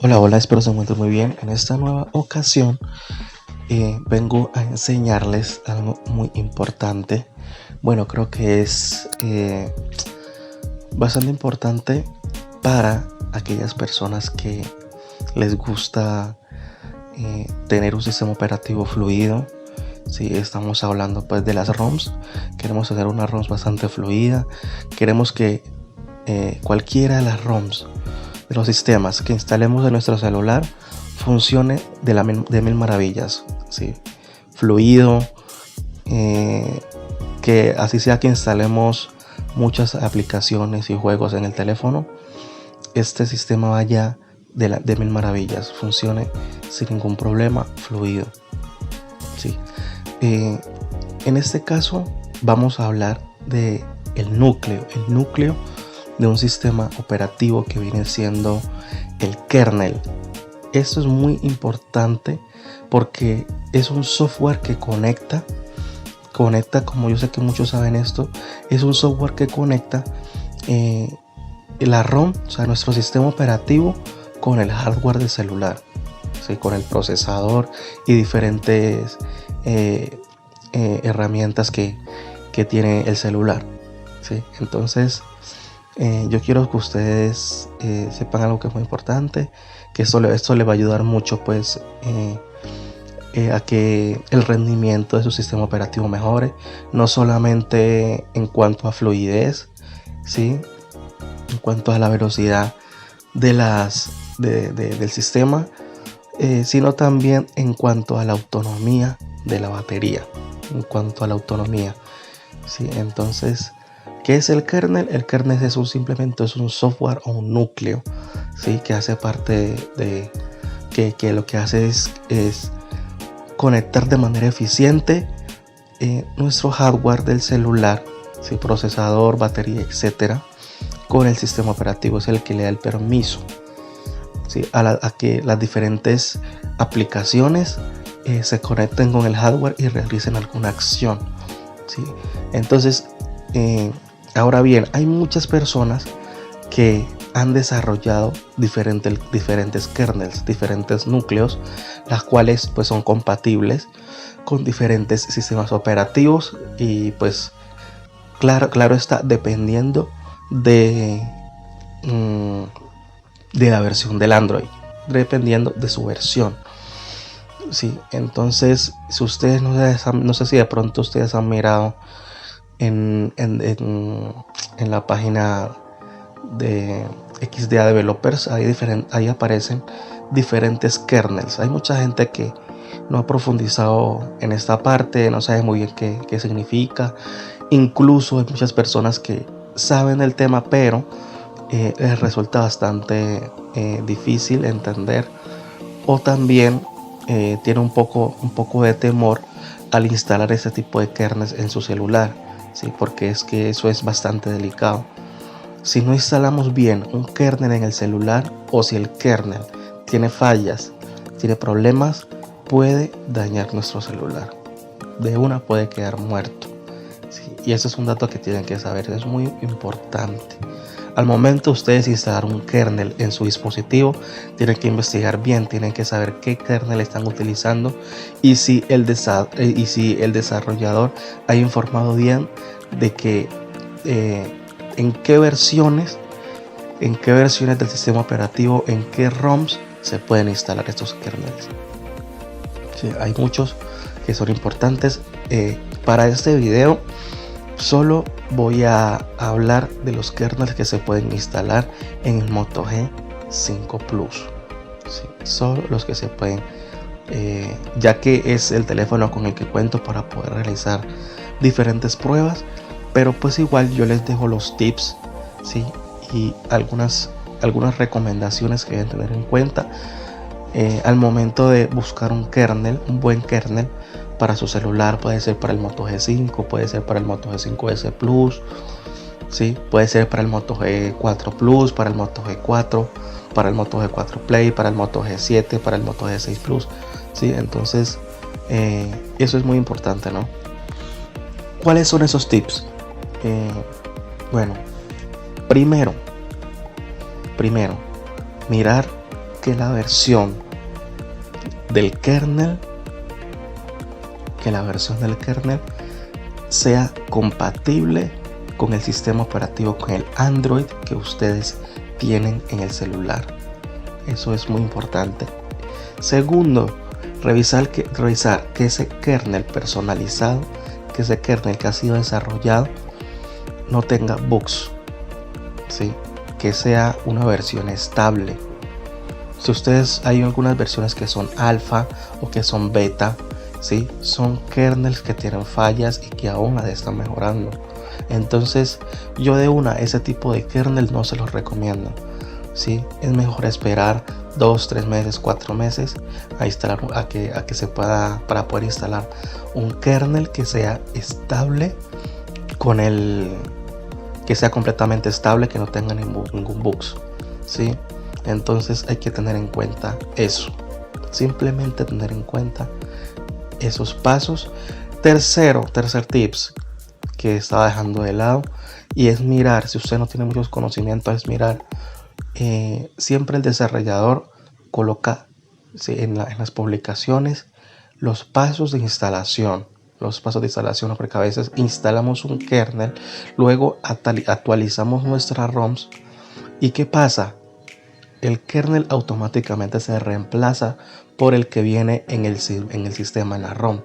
Hola, hola, espero se encuentren muy bien. En esta nueva ocasión vengo a enseñarles algo muy importante. Bueno, creo que es bastante importante para aquellas personas que les gusta tener un sistema operativo fluido. Si estamos hablando pues de las ROMs, queremos tener una ROMs bastante fluida. Queremos que cualquiera de las ROMs de los sistemas que instalemos en nuestro celular funcione de mil maravillas, ¿sí? Fluido, que así sea que instalemos muchas aplicaciones y juegos en el teléfono, este sistema vaya de mil maravillas, funcione sin ningún problema, fluido, ¿sí? En este caso vamos a hablar de el núcleo de un sistema operativo que viene siendo el kernel. Esto es muy importante porque es un software que conecta, como yo sé que muchos saben esto, es un software que conecta la ROM, o sea, nuestro sistema operativo, con el hardware del celular, ¿sí? Con el procesador y diferentes herramientas que tiene el celular, ¿sí? Entonces yo quiero que ustedes sepan algo que es muy importante, que esto le va a ayudar mucho pues a que el rendimiento de su sistema operativo mejore, no solamente en cuanto a fluidez, ¿sí? En cuanto a la velocidad del sistema, sino también en cuanto a la autonomía de la batería, ¿sí? Entonces, ¿qué es el kernel? El kernel simplemente es un software o un núcleo, ¿sí? Que hace parte de que lo que hace es conectar de manera eficiente nuestro hardware del celular, ¿sí? Procesador, batería, etcétera, con el sistema operativo. Es el que le da el permiso, ¿sí? a que las diferentes aplicaciones se conecten con el hardware y realicen alguna acción, ¿sí? Entonces, ahora bien, hay muchas personas que han desarrollado diferentes kernels, diferentes núcleos, las cuales pues son compatibles con diferentes sistemas operativos y pues claro está, dependiendo de la versión del Android, dependiendo de su versión. Sí, entonces si ustedes no sé si de pronto ustedes han mirado en la página de XDA Developers, ahí aparecen diferentes kernels. Hay mucha gente que no ha profundizado en esta parte, no sabe muy bien qué significa. Incluso hay muchas personas que saben el tema, pero les resulta bastante difícil entender, o también tiene un poco de temor al instalar este tipo de kernels en su celular, ¿sí? Porque es que eso es bastante delicado. Si no instalamos bien un kernel en el celular, o si el kernel tiene fallas, tiene problemas, puede dañar nuestro celular. De una puede quedar muerto, ¿sí? Y ese es un dato que tienen que saber, es muy importante. Al momento ustedes instalar un kernel en su dispositivo, tienen que investigar bien, tienen que saber qué kernel están utilizando y si el desarrollador ha informado bien de que en qué versiones del sistema operativo, en qué ROMs se pueden instalar estos kernels. Sí, hay muchos que son importantes. Para este video solo voy a hablar de los kernels que se pueden instalar en el Moto G5 Plus, ¿sí? Solo los que se pueden, ya que es el teléfono con el que cuento para poder realizar diferentes pruebas, pero pues igual yo les dejo los tips, ¿sí? Y algunas recomendaciones que deben tener en cuenta al momento de buscar un buen kernel para su celular. Puede ser para el Moto G5, puede ser para el Moto G5S Plus, ¿sí? Puede ser para el Moto G4 Plus, para el Moto G4, para el Moto G4 Play, para el Moto G7, para el Moto G6 Plus, ¿sí? Entonces eso es muy importante, ¿no? ¿Cuáles son esos tips? Bueno, primero, mirar que la versión del kernel sea compatible con el sistema operativo, con el Android que ustedes tienen en el celular. Eso es muy importante. Segundo, revisar que ese kernel personalizado, que ese kernel que ha sido desarrollado no tenga bugs, ¿sí? Que sea una versión estable. Si ustedes, hay algunas versiones que son alfa o que son beta, ¿sí? Son kernels que tienen fallas y que aún las están mejorando. Entonces yo ese tipo de kernel no se los recomiendo, ¿sí? Es mejor esperar 2, 3 meses, 4 meses a instalar, a que se pueda, para poder instalar un kernel que sea estable, que sea completamente estable, que no tenga ningún bugs, ¿sí? Entonces hay que tener en cuenta eso, simplemente tener en cuenta esos pasos. Tercer tips que estaba dejando de lado, y es mirar, si usted no tiene muchos conocimientos, es mirar, siempre el desarrollador coloca, ¿sí?, en las publicaciones los pasos de instalación, porque a veces instalamos un kernel, luego actualizamos nuestras ROMs, y ¿qué pasa? El kernel automáticamente se reemplaza por el que viene en el sistema, en la ROM,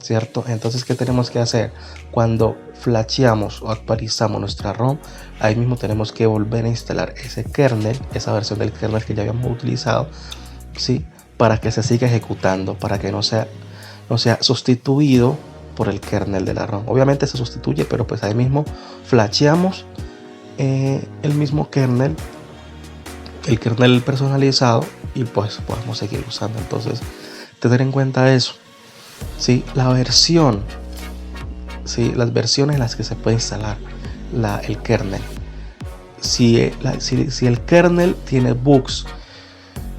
¿cierto? Entonces, ¿qué tenemos que hacer? Cuando flasheamos o actualizamos nuestra ROM, ahí mismo tenemos que volver a instalar ese kernel, esa versión del kernel que ya habíamos utilizado, ¿sí? Para que se siga ejecutando, para que no sea sustituido por el kernel de la ROM. Obviamente se sustituye, pero pues ahí mismo flasheamos el mismo kernel, el kernel personalizado, y pues podemos seguir usando. Entonces, tener en cuenta eso, ¿sí? La versión, ¿sí? Las versiones en las que se puede instalar el kernel. Si el kernel tiene bugs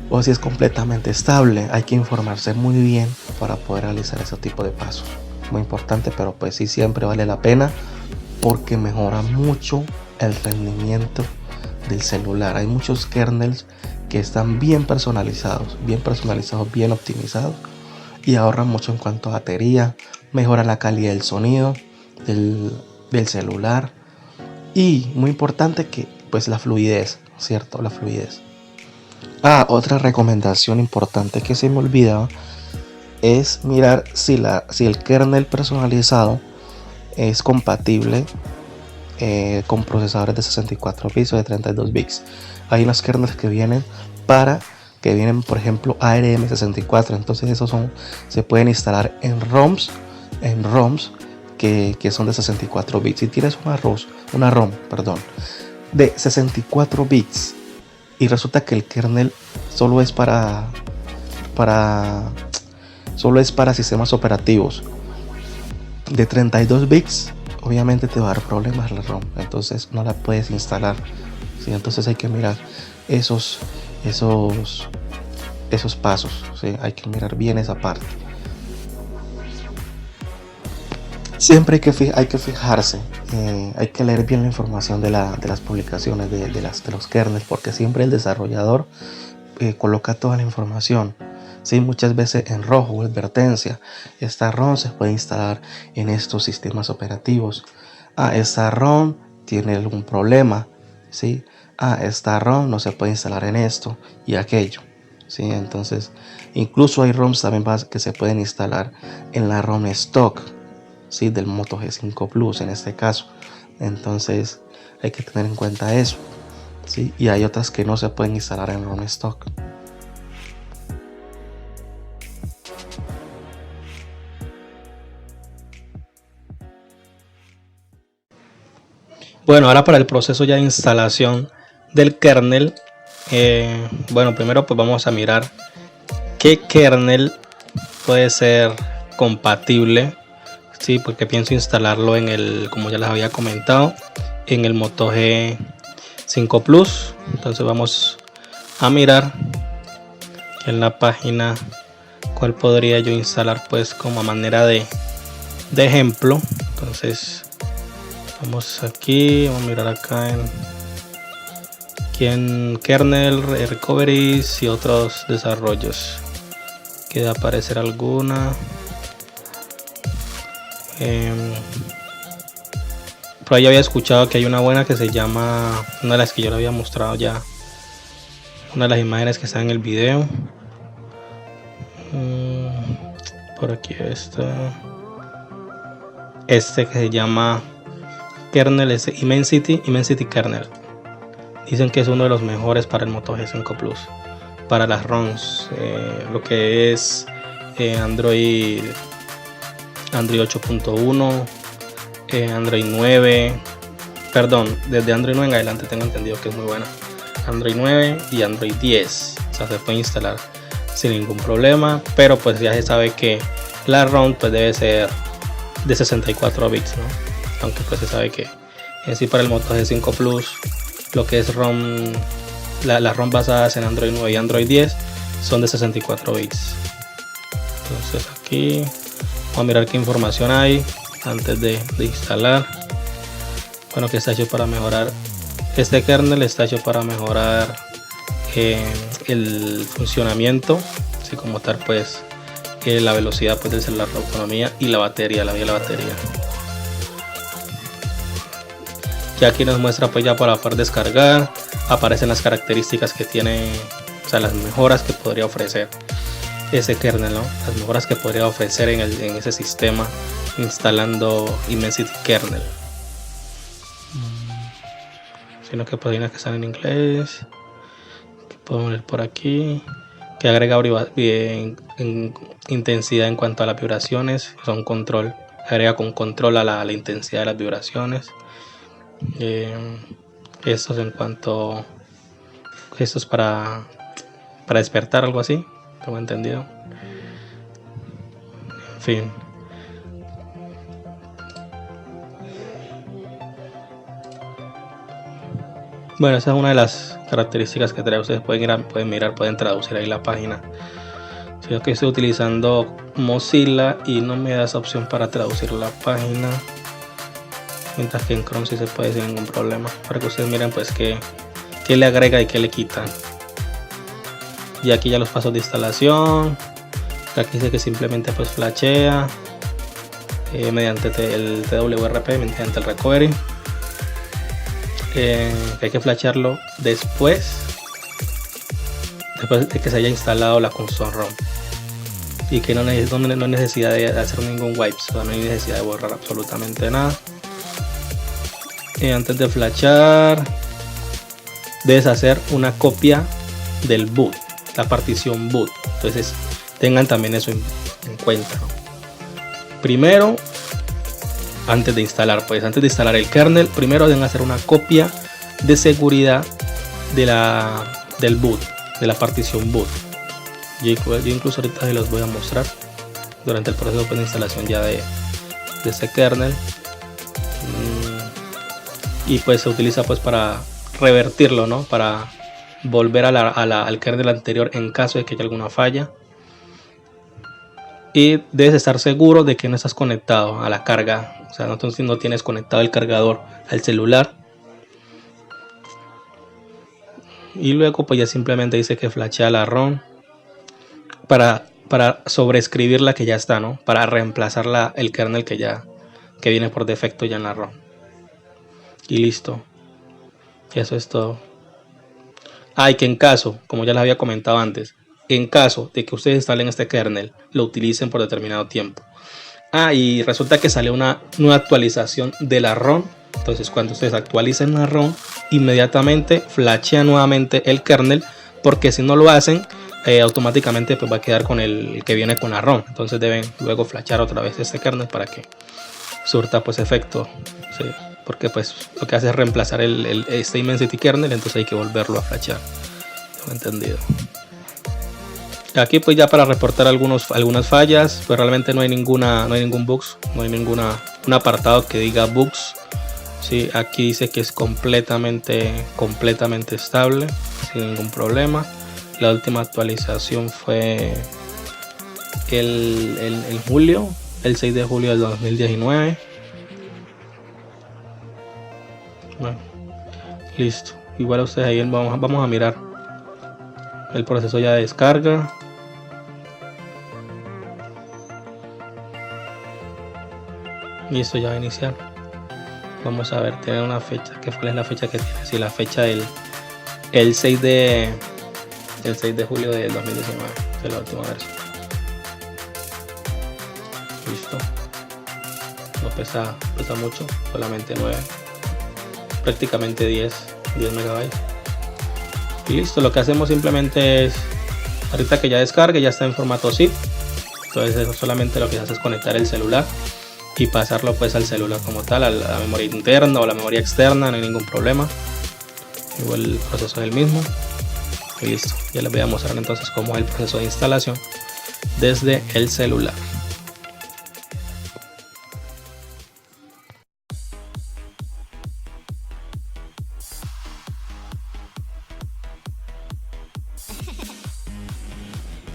o si es completamente estable, hay que informarse muy bien para poder realizar ese tipo de pasos. Muy importante, pero pues sí, siempre vale la pena porque mejora mucho el rendimiento del celular. Hay muchos kernels que están bien personalizados, bien optimizados, y ahorran mucho en cuanto a batería, mejoran la calidad del sonido del celular, y muy importante que pues la fluidez, ¿cierto? La fluidez. Otra recomendación importante que se me olvidaba es mirar si el kernel personalizado es compatible con procesadores de 64 bits o de 32 bits. Hay unos kernels que vienen, por ejemplo, ARM64. Entonces esos se pueden instalar en ROMs que son de 64 bits. Si tienes una ROM de 64 bits y resulta que el kernel solo es para sistemas operativos de 32 bits, obviamente te va a dar problemas la ROM, entonces no la puedes instalar, ¿sí? Entonces hay que mirar esos pasos, ¿sí? Hay que mirar bien esa parte. Siempre hay que fijarse, hay que leer bien la información de las publicaciones de los kernels, porque siempre el desarrollador coloca toda la información, ¿sí? Muchas veces en rojo, advertencia: esta ROM se puede instalar en estos sistemas operativos. Esta ROM tiene algún problema, ¿sí? Esta ROM no se puede instalar en esto y aquello, ¿sí? Entonces, incluso hay ROMs también que se pueden instalar en la ROM stock, ¿sí? Del Moto G5 Plus en este caso. Entonces hay que tener en cuenta eso, ¿sí? Y hay otras que no se pueden instalar en ROM stock. Bueno, ahora para el proceso ya de instalación del kernel, bueno, primero pues vamos a mirar qué kernel puede ser compatible, sí, porque pienso instalarlo como ya les había comentado, en el Moto G5 Plus. Entonces vamos a mirar en la página cuál podría yo instalar, pues como a manera de ejemplo. Entonces vamos aquí, vamos a mirar acá aquí en kernel, recoveries y otros desarrollos. Queda aparecer alguna. Por ahí había escuchado que hay una buena que se llama, una de las que yo le había mostrado ya, una de las imágenes que está en el video. Por aquí está este que se llama kernel, es Immensity kernel. Dicen que es uno de los mejores para el Moto G5 Plus, para las ROMs, lo que es Android 8.1, Android 9, perdón, desde Android 9 en adelante tengo entendido que es muy buena. Android 9 y Android 10, o sea, se puede instalar sin ningún problema, pero pues ya se sabe que la ROM pues debe ser de 64 bits, ¿no? Aunque pues se sabe que en sí para el Moto G5 Plus lo que es ROM, las ROM basadas en Android 9 y Android 10 son de 64 bits. Entonces aquí vamos a mirar qué información hay antes de instalar. Bueno, que está hecho para mejorar, este kernel está hecho para mejorar el funcionamiento, así como tal pues la velocidad pues del celular, la autonomía y la batería, la vida de la batería. Ya aquí nos muestra pues ya para poder descargar, aparecen las características que tiene, o sea, las mejoras que podría ofrecer ese kernel, ¿no? Las mejoras que podría ofrecer en ese sistema instalando Immensity kernel. Sino que podrían que están en inglés, que podemos ver por aquí, que agrega intensidad en cuanto a las vibraciones, son control, agrega con control a la intensidad de las vibraciones. Esto es en cuanto, esto es para despertar, algo así, tengo entendido. En fin. Bueno, esa es una de las características que trae. Ustedes pueden mirar, pueden traducir ahí la página. Sino que estoy utilizando Mozilla y no me da esa opción para traducir la página. Mientras que en Chrome sí se puede sin ningún problema. Para que ustedes miren pues qué le agrega y qué le quita. Y aquí ya los pasos de instalación. Aquí dice que simplemente pues flashea mediante el TWRP, mediante el recovery. Que hay que flashearlo después de que se haya instalado la console ROM, y que no hay necesidad de hacer ningún wipe, o sea, no hay necesidad de borrar absolutamente nada. Antes de flashar debes hacer una copia del boot, la partición boot, entonces tengan también eso en cuenta, ¿no? Primero, antes de instalar el kernel, primero deben hacer una copia de seguridad del boot, de la partición boot. Yo incluso ahorita se los voy a mostrar durante el proceso de instalación ya de este kernel. Y pues se utiliza pues para revertirlo, ¿no? Para volver al kernel anterior en caso de que haya alguna falla. Y debes estar seguro de que no estás conectado a la carga, o sea, no tienes conectado el cargador al celular. Y luego pues ya simplemente dice que flashea la ROM para sobreescribir la que ya está, ¿no? Para reemplazar el kernel que viene por defecto ya en la ROM. Y listo. Y eso es todo. Y que en caso, como ya les había comentado antes, en caso de que ustedes instalen este kernel, lo utilicen por determinado tiempo. Y resulta que sale una nueva actualización de la ROM. Entonces cuando ustedes actualicen la ROM, inmediatamente flashea nuevamente el kernel, porque si no lo hacen, automáticamente pues va a quedar con el que viene con la ROM. Entonces deben luego flashear otra vez este kernel para que surta pues efecto, ¿sí? Porque pues lo que hace es reemplazar este Immensity kernel, entonces hay que volverlo a flashear. ¿Tengo entendido? Aquí pues ya para reportar algunas fallas, pues realmente no hay ningún bugs, no hay un apartado que diga bugs. Sí, aquí dice que es completamente estable, sin ningún problema. La última actualización fue el julio, el 6 de julio del 2019. Bueno, listo. igual ustedes ahí vamos a mirar el proceso ya de descarga. Y esto ya va a iniciar. Vamos a ver, tiene una fecha. ¿Cuál es la fecha que tiene? Sí, la fecha del el 6 de julio de 2019, de la última versión. Listo. No pesa mucho, solamente 9, prácticamente 10 megabytes. Y listo, lo que hacemos simplemente es, ahorita que ya descargue, ya está en formato zip. Entonces solamente lo que hace es conectar el celular y pasarlo pues al celular como tal, a la memoria interna o la memoria externa, no hay ningún problema. Igual el proceso es el mismo. Y listo, ya les voy a mostrar entonces cómo es el proceso de instalación desde el celular.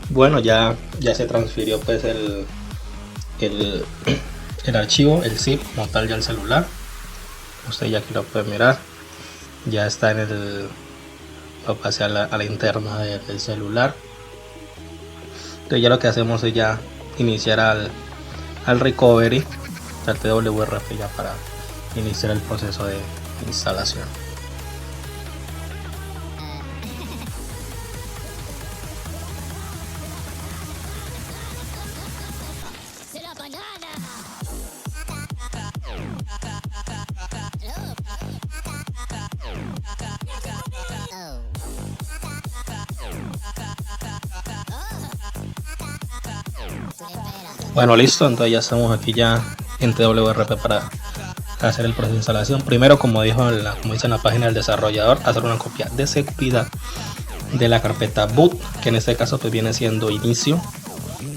Bueno, ya se transfirió pues el archivo, el zip como tal ya al celular. Usted ya aquí lo puede mirar, ya está lo pasé a la interna del celular. Entonces ya lo que hacemos es ya iniciar al recovery, al TWRP, ya para iniciar el proceso de instalación. Bueno, listo, entonces ya estamos aquí ya en TWRP para hacer el proceso de instalación. Primero, como dice en la página del desarrollador, hacer una copia de seguridad de la carpeta boot, que en este caso pues viene siendo inicio,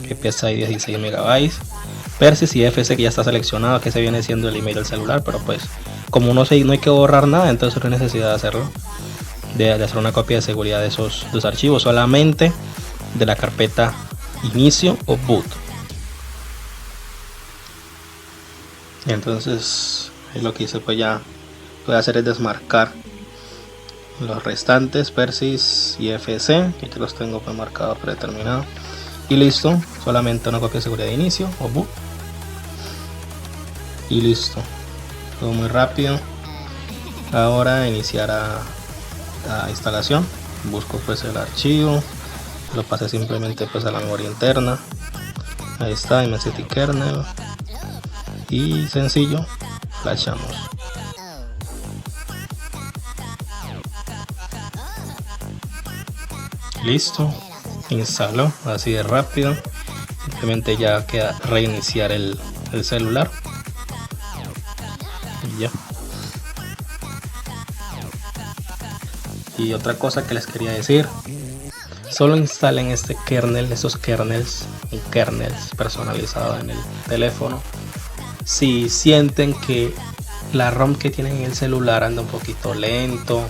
que pesa 16 megabytes, Persys y FC, que ya está seleccionado, que se viene siendo el email del celular, pero pues como no hay que borrar nada, entonces no hay necesidad de hacerlo, de hacer una copia de seguridad de esos dos archivos, solamente de la carpeta inicio o boot. Entonces lo que hice pues ya voy a hacer es desmarcar los restantes Persys y FC, que ya los tengo pues marcados predeterminados, y listo, solamente una copia de seguridad de inicio o boot y listo, todo muy rápido. Ahora iniciar a instalación, busco pues el archivo, lo pasé simplemente pues a la memoria interna, ahí está, Immensity Kernel, y sencillo, flashamos. Listo, instaló así de rápido. Simplemente ya queda reiniciar el celular y ya. Y otra cosa que les quería decir, solo instalen este kernel, esos kernels, un kernels personalizado en el teléfono, si sienten que la ROM que tienen en el celular anda un poquito lento,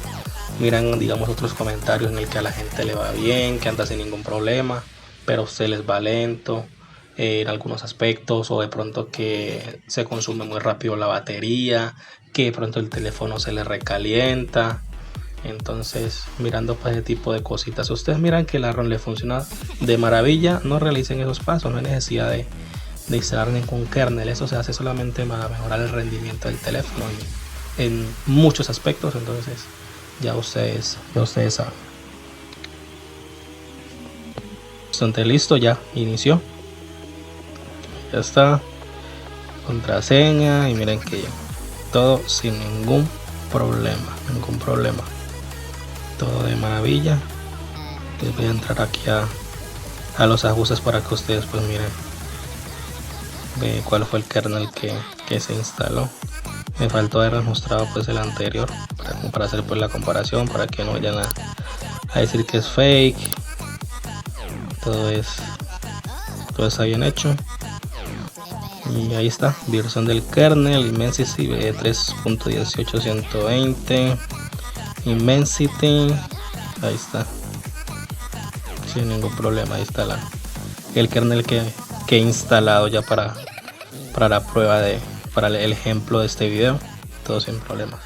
miran digamos otros comentarios en el que a la gente le va bien, que anda sin ningún problema, pero a usted les va lento en algunos aspectos, o de pronto que se consume muy rápido la batería, que de pronto el teléfono se le recalienta. Entonces, mirando para ese tipo de cositas, ustedes miran que la ROM le funciona de maravilla, no realicen esos pasos, no hay necesidad de instalar ningún kernel. Eso se hace solamente para mejorar el rendimiento del teléfono y en muchos aspectos. Entonces ya ustedes saben. Bastante listo, ya inició, ya está, contraseña, y miren que todo sin ningún problema, todo de maravilla. Les voy a entrar aquí a los ajustes para que ustedes pues miren cuál fue el kernel que se instaló. Me faltó haber mostrado pues el anterior para hacer pues la comparación, para que no vayan a decir que es fake. Todo está bien hecho. Y ahí está, versión del kernel Immensity 3.18.120 Immensity, ahí está, sin ningún problema. Ahí está el kernel que he instalado ya para la prueba para el ejemplo de este video, todo sin problemas.